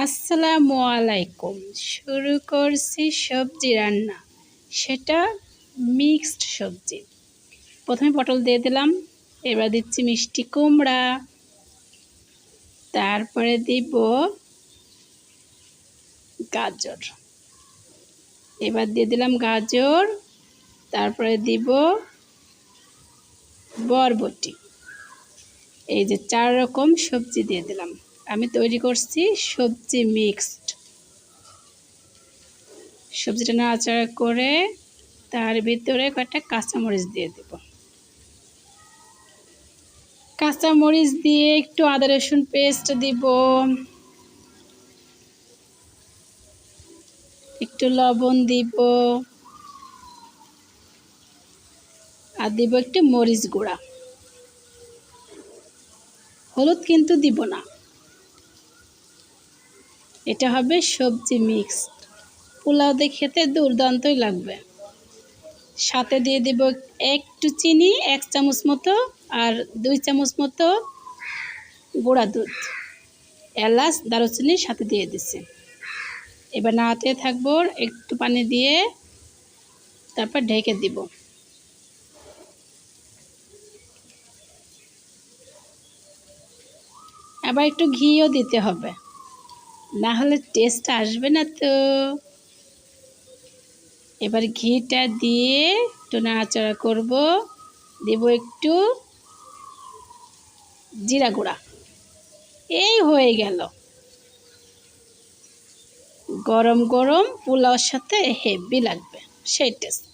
আসসালামু আলাইকুম। শুরু করছি সবজি রান্না, সেটা মিক্সড সবজি। প্রথমে পটল দিয়ে দিলাম, এবার দিচ্ছি মিষ্টি কুমড়া, তারপরে দিব গাজর, এবার দিয়ে দিলাম গাজর, তারপরে দিব বরবটি। এই যে 4 রকম সবজি দিয়ে দিলাম। আমি তৈরি করছি সবজি মিক্সড। সবজিটা নাড়াচাড়া করে তার ভিতরে কয়েকটা কাঁচামরিচ দিয়ে দেব। কাঁচামরিচ দিয়ে একটু আদা রসুন পেস্ট দিব, একটু লবণ দিব, আর দিব একটু মরিচ গুঁড়া। হলুদ কিন্তু দিব না। এটা হবে সবজি মিক্সড। পোলাও দিয়ে খেতে দুর্দান্তই লাগবে। সাথে দিয়ে দিব একটু চিনি, 1 চামচ মতো, আর 2 চামচ মতো গুঁড়া দুধ, এলাচ দারুচিনি সাথে দিয়ে দিছি। এবার নাড়াতে থাকবো, একটু পানি দিয়ে তারপর ঢেকে দিব। আবার একটু ঘিও দিতে হবে, না হলে টেস্ট আসবে না তো। এবার ঘিটা দিয়ে একটু নাড়াচাড়া করব, দেব একটু জিরা গুঁড়া। এই হয়ে গেল। গরম গরম পোলাওর সাথে হেভি লাগবে, সেই টেস্ট।